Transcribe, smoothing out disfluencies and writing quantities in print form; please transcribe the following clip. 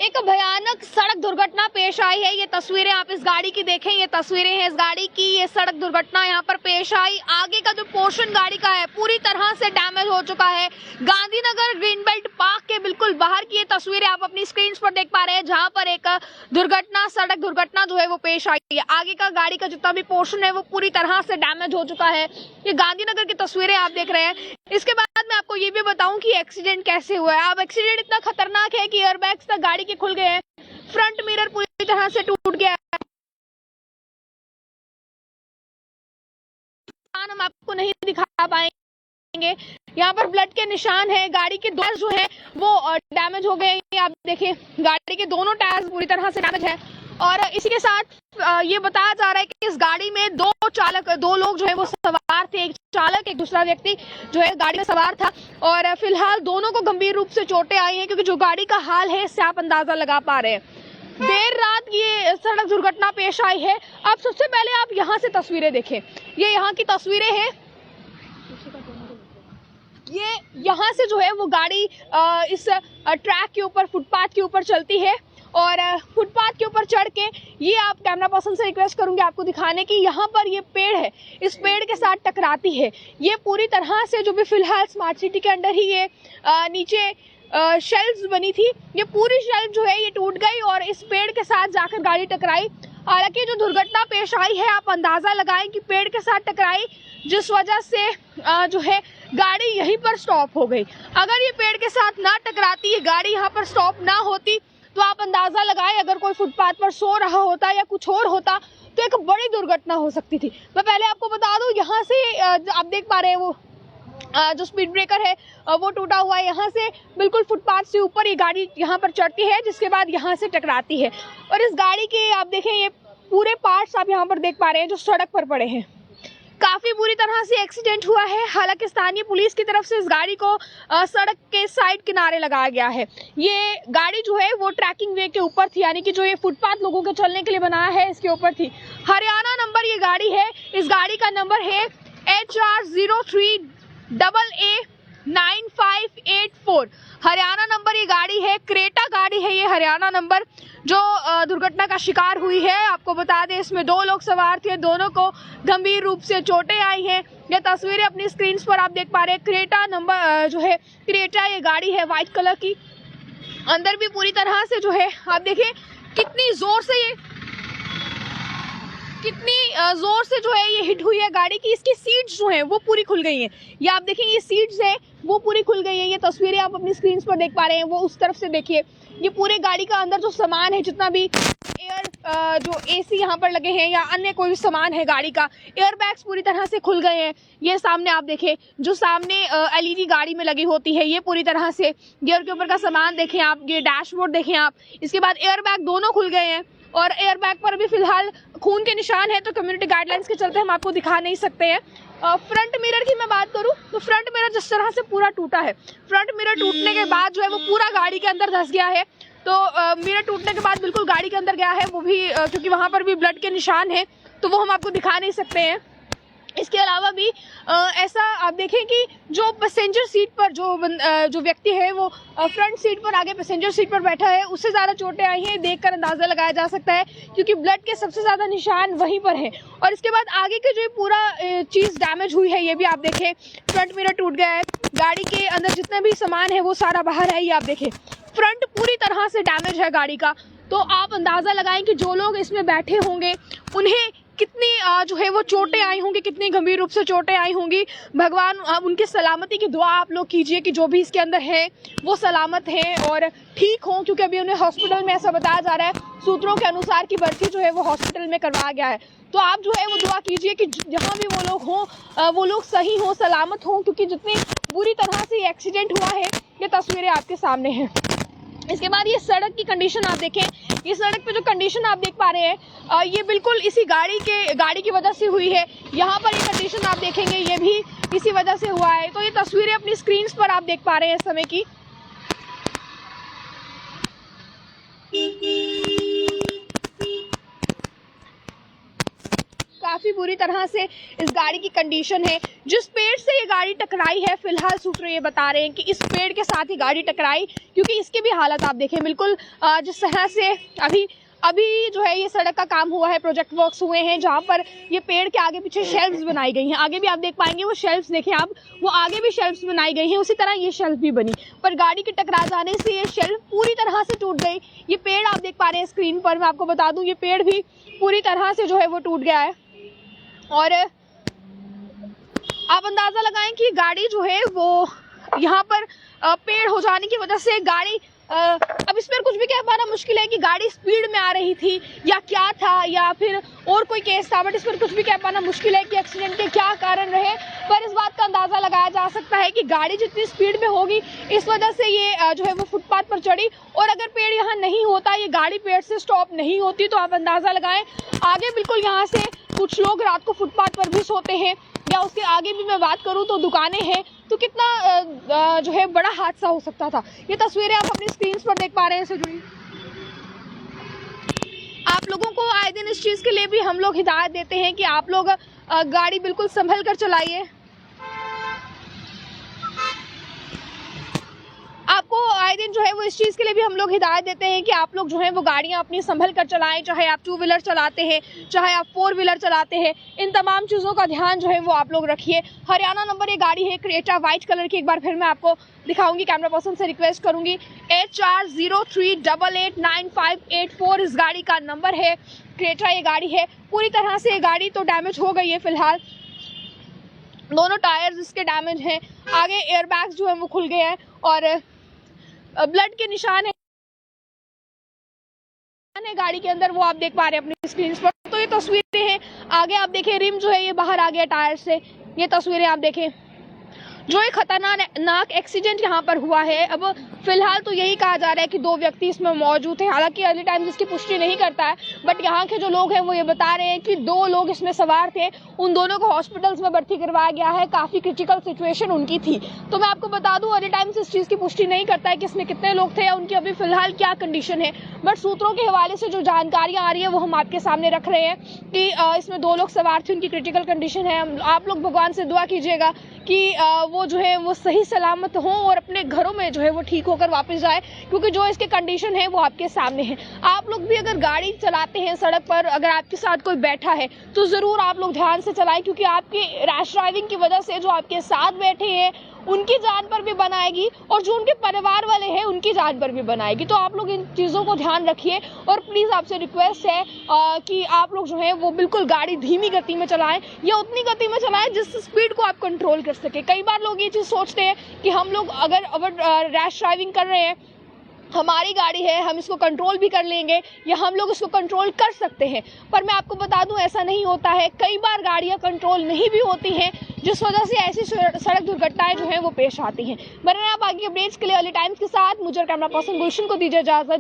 एक भयानक सड़क दुर्घटना पेश आई है। ये तस्वीरें आप इस गाड़ी की देखें, ये तस्वीरें हैं इस गाड़ी की। ये सड़क दुर्घटना यहाँ पर पेश आई। आगे का जो पोर्शन गाड़ी का है पूरी तरह से डैमेज हो चुका है। गांधीनगर ग्रीन बेल्ट पार्क के बिल्कुल बाहर की ये तस्वीरें आप अपनी स्क्रीन पर देख पा रहे हैं, जहाँ पर एक दुर्घटना, सड़क दुर्घटना जो है वो पेश आई है। आगे का गाड़ी का जितना भी पोर्शन है वो पूरी तरह से डैमेज हो चुका है। ये गांधीनगर की तस्वीरें आप देख रहे हैं। इसके बाद मैं आपको ये भी बताऊं कि एक्सीडेंट कैसे हुआ है। अब एक्सीडेंट इतना खतरनाक है कि एयरबैग्स तक गाड़ी के खुल गए हैं, फ्रंट मिरर पूरी तरह से टूट गया है। हम आपको नहीं दिखा पाएंगे। यहाँ पर ब्लड के निशान है। गाड़ी के टायर्स जो है वो डैमेज हो गए हैं। आप देखिए गाड़ी के दोनों टायर्स पूरी तरह से डैमेज है। और इसी के साथ ये बताया जा रहा है कि इस गाड़ी में दो लोग जो है वो सवार थे। एक चालक, एक दूसरा व्यक्ति जो है गाड़ी में सवार था। और फिलहाल दोनों को गंभीर रूप से चोटें आई हैं, क्योंकि जो गाड़ी का हाल है इससे आप अंदाजा लगा पा रहे हैं। देर रात ये सड़क दुर्घटना पेश आई है। अब सबसे पहले आप यहाँ से तस्वीरें देखें। ये यहाँ की तस्वीरें हैं। ये यहाँ से जो है वो गाड़ी इस ट्रैक के ऊपर, फुटपाथ के ऊपर चलती है। और फुटपाथ के ऊपर चढ़ के ये आप कैमरा पर्सन से रिक्वेस्ट करूंगी आपको दिखाने की, यहाँ पर ये पेड़ है, इस पेड़ के साथ टकराती है। ये पूरी तरह से जो भी फिलहाल स्मार्ट सिटी के अंदर ही ये नीचे शेल्व्स बनी थी, ये पूरी शेल्व जो है ये टूट गई और इस पेड़ के साथ जाकर गाड़ी टकराई। हालांकि जो दुर्घटना पेश आई है, आप अंदाजा लगाएं कि पेड़ के साथ टकराई, जिस वजह से जो है गाड़ी यहीं पर स्टॉप हो गई। अगर ये पेड़ के साथ ना टकराती, ये गाड़ी यहाँ पर स्टॉप ना होती, तो आप अंदाजा लगाएं अगर कोई फुटपाथ पर सो रहा होता या कुछ और होता तो एक बड़ी दुर्घटना हो सकती थी। मैं पहले आपको बता दूं, यहाँ से आप देख पा रहे हैं वो जो स्पीड ब्रेकर है वो टूटा हुआ है। यहाँ से बिल्कुल फुटपाथ से ऊपर ये गाड़ी यहाँ पर चढ़ती है, जिसके बाद यहाँ से टकराती है। और इस गाड़ी के आप देखें ये पूरे पार्ट्स आप यहाँ पर देख पा रहे हैं जो सड़क पर पड़े हैं। काफी बुरी तरह से एक्सीडेंट हुआ है। हालांकि स्थानीय पुलिस की तरफ से इस गाड़ी को सड़क के साइड किनारे लगाया गया है। ये गाड़ी जो है वो ट्रैकिंग वे के ऊपर थी, यानी कि जो ये फुटपाथ लोगों के चलने के लिए बनाया है इसके ऊपर थी। हरियाणा नंबर ये गाड़ी है। इस गाड़ी का नंबर है HR03AA9584। हरियाणा नंबर ये गाड़ी है, क्रेटा गाड़ी है ये, हरियाणा नंबर जो दुर्घटना का शिकार हुई है। आपको बता दें इसमें 2 लोग सवार थे, दोनों को गंभीर रूप से चोटें आई हैं। ये तस्वीरें अपनी स्क्रीन पर आप देख पा रहे हैं। क्रेटा नंबर जो है, क्रेटा ये गाड़ी है व्हाइट कलर की। अंदर भी पूरी तरह से जो है आप देखें कितनी जोर से जो है ये हिट हुई है गाड़ी की। इसकी सीट्स जो है वो पूरी खुल गई हैं। ये आप देखें, ये सीट्स है वो पूरी खुल गई है। ये तस्वीरें आप अपनी स्क्रीन पर देख पा रहे हैं, वो उस तरफ से देखिए। ये पूरे गाड़ी का अंदर जो सामान है, जितना भी जो AC यहाँ पर लगे हैं या अन्य कोई सामान है गाड़ी का, एयरबैग्स पूरी तरह से खुल गए हैं। ये सामने आप देखें, जो सामने LED गाड़ी में लगी होती है, ये पूरी तरह से गियर के ऊपर का सामान देखें आप, ये डैशबोर्ड देखें आप। इसके बाद एयरबैग दोनों खुल गए हैं और एयरबैग पर भी फिलहाल खून के निशान है, तो कम्युनिटी गाइडलाइंस के चलते हम आपको दिखा नहीं सकते हैं। फ्रंट मिरर की मैं बात करूं तो फ्रंट मिरर जिस तरह से पूरा टूटा है, फ्रंट मिरर टूटने के बाद जो है वो पूरा गाड़ी के अंदर धंस गया है। तो मिरर टूटने के बाद बिल्कुल गाड़ी के अंदर गया है, वो भी क्योंकि वहां पर भी ब्लड के निशान है, तो वो हम आपको दिखा नहीं सकते हैं। इसके अलावा भी ऐसा आप देखें कि जो पैसेंजर सीट पर जो व्यक्ति है वो फ्रंट सीट पर, आगे पैसेंजर सीट पर बैठा है, उससे ज़्यादा चोटें आई हैं। देखकर अंदाज़ा लगाया जा सकता है, क्योंकि ब्लड के सबसे ज़्यादा निशान वहीं पर हैं। और इसके बाद आगे की जो पूरा चीज़ डैमेज हुई है, ये भी आप देखें, फ्रंट मिरर टूट गया है, गाड़ी के अंदर जितना भी सामान है वो सारा बाहर है। ये आप देखें, फ्रंट पूरी तरह से डैमेज है गाड़ी का। तो आप अंदाज़ा लगाएं कि जो लोग इसमें बैठे होंगे उन्हें कितनी जो है वो चोटें आई होंगी, कितनी गंभीर रूप से चोटें आई होंगी। भगवान उनकी सलामती की दुआ आप लोग कीजिए कि जो भी इसके अंदर है वो सलामत हैं और ठीक हों, क्योंकि अभी उन्हें हॉस्पिटल में, ऐसा बताया जा रहा है सूत्रों के अनुसार, की भर्ती जो है वो हॉस्पिटल में करवाया गया है। तो आप जो है वो दुआ कीजिए कि जहाँ भी वो लोग हों वो लोग सही हों, सलामत हों, क्योंकि जितनी बुरी तरह से एक्सीडेंट हुआ है, ये तस्वीरें आपके सामने हैं। इसके बाद ये सड़क की कंडीशन आप देखें, ये सड़क पे जो कंडीशन आप देख पा रहे हैं, ये बिल्कुल इसी गाड़ी की वजह से हुई है। यहाँ पर ये कंडीशन आप देखेंगे, ये भी इसी वजह से हुआ है। तो ये तस्वीरें अपनी स्क्रीन पर आप देख पा रहे हैं इस समय की। काफ़ी बुरी तरह से इस गाड़ी की कंडीशन है। जिस पेड़ से ये गाड़ी टकराई है, फिलहाल सूत्र ये बता रहे हैं कि इस पेड़ के साथ ही गाड़ी टकराई, क्योंकि इसके भी हालत आप देखें बिल्कुल जिस तरह से अभी जो है ये सड़क का काम हुआ है, प्रोजेक्ट वर्क्स हुए हैं, जहाँ पर ये पेड़ के आगे पीछे शेल्फ्स बनाई गई हैं। आगे भी आप देख पाएंगे वो शेल्फ्स देखें आप, वो आगे भी शेल्फ्स बनाई गई हैं, उसी तरह ये शेल्फ भी बनी, पर गाड़ी के टकरा जाने से ये शेल्फ पूरी तरह से टूट गई। ये पेड़ आप देख पा रहे हैं स्क्रीन पर, मैं आपको बता दूं ये पेड़ भी पूरी तरह से जो है वो टूट गया है। और आप अंदाज़ा लगाएं कि गाड़ी जो है वो यहाँ पर पेड़ हो जाने की वजह से गाड़ी अब इस पर कुछ भी कह पाना मुश्किल है कि गाड़ी स्पीड में आ रही थी या क्या था या फिर और कोई केस था, बट इस पर कुछ भी कह पाना मुश्किल है कि एक्सीडेंट के क्या कारण रहे। पर इस बात का अंदाज़ा लगाया जा सकता है कि गाड़ी जितनी स्पीड में होगी इस वजह से ये जो है वो फुटपाथ पर चढ़ी, और अगर पेड़ यहाँ नहीं होता, ये गाड़ी पेड़ से स्टॉप नहीं होती, तो आप अंदाज़ा लगाएं आगे बिल्कुल यहाँ से कुछ लोग रात को फुटपाथ पर भी सोते हैं, या उसके आगे भी मैं बात करूं तो दुकानें हैं, तो कितना जो है बड़ा हादसा हो सकता था। ये तस्वीरें आप अपनी स्क्रीन पर देख पा रहे हैं, इससे जुड़ी आप लोगों को आए दिन इस चीज़ के लिए भी हम लोग हिदायत देते हैं कि आप लोग गाड़ी बिल्कुल संभल कर चलाइए। आपको आए दिन जो है वो इस चीज़ के लिए भी हम लोग हिदायत देते हैं कि आप लोग जो है वो गाड़ियाँ अपनी संभल कर चलाएं, चाहे आप 2 व्हीलर चलाते हैं, चाहे आप 4 व्हीलर चलाते हैं, इन तमाम चीज़ों का ध्यान जो है वो आप लोग रखिए। हरियाणा नंबर ये गाड़ी है, क्रेटा वाइट कलर की, एक बार फिर मैं आपको दिखाऊंगी, कैमरा पर्सन से रिक्वेस्ट करूंगी। HR03889584 इस गाड़ी का नंबर है, क्रेटा ये गाड़ी है। पूरी तरह से ये गाड़ी तो डैमेज हो गई है फिलहाल, दोनों टायर्स इसके डैमेज हैं, आगे एयरबैग्स जो है वो खुल गए हैं और ब्लड के निशान है गाड़ी के अंदर, वो आप देख पा रहे हैं अपनी स्क्रीन पर। तो ये तस्वीरें हैं, आगे आप देखें रिम जो है ये बाहर आ गया टायर से, ये तस्वीरें आप देखें। जो एक खतरनाक एक्सीडेंट यहाँ पर हुआ है, अब फिलहाल तो यही कहा जा रहा है कि 2 व्यक्ति इसमें मौजूद थे, हालांकि अर्ली टाइम्स इसकी पुष्टि नहीं करता है, बट यहाँ के जो लोग हैं वो ये बता रहे हैं कि 2 लोग इसमें सवार थे, उन दोनों को हॉस्पिटल्स में भर्ती करवाया गया है, काफ़ी क्रिटिकल सिचुएशन उनकी थी। तो मैं आपको बता दूं अर्ली टाइम्स इस चीज़ की पुष्टि नहीं करता है कि इसमें कितने लोग थे या उनकी अभी फिलहाल क्या कंडीशन है, बट सूत्रों के हवाले से जो जानकारियाँ आ रही है वो हम आपके सामने रख रहे हैं कि इसमें 2 लोग सवार थे, उनकी क्रिटिकल कंडीशन है। आप लोग भगवान से दुआ कीजिएगा कि वो जो है वो सही सलामत हों और अपने घरों में जो है वो ठीक होकर वापस जाए, क्योंकि जो इसके कंडीशन है वो आपके सामने है। आप लोग भी अगर गाड़ी चलाते हैं सड़क पर, अगर आपके साथ कोई बैठा है तो ज़रूर आप लोग ध्यान से चलाएं, क्योंकि आपकी रैश ड्राइविंग की वजह से जो आपके साथ बैठे हैं उनकी जान पर भी बनाएगी और जो उनके परिवार वाले हैं उनकी जान पर भी बनाएगी। तो आप लोग इन चीज़ों को ध्यान रखिए और प्लीज़ आपसे रिक्वेस्ट है कि आप लोग जो है वो बिल्कुल गाड़ी धीमी गति में चलाएं या उतनी गति में चलाएं जिस स्पीड को आप कंट्रोल कर सके। कई बार लोग ये चीज़ सोचते हैं कि हम लोग अगर रैश ड्राइविंग कर रहे हैं, हमारी गाड़ी है, हम इसको कंट्रोल भी कर लेंगे या हम लोग इसको कंट्रोल कर सकते हैं, पर मैं आपको बता दूं ऐसा नहीं होता है। कई बार गाड़ियां कंट्रोल नहीं भी होती हैं, जिस वजह से ऐसी सड़क दुर्घटनाएं जो हैं वो पेश आती हैं। बने आप आगे अपडेट्स के लिए अर्ली टाइम्स के साथ। मुझे कैमरा पर्सन गुलशन को दीजिए इजाज़त।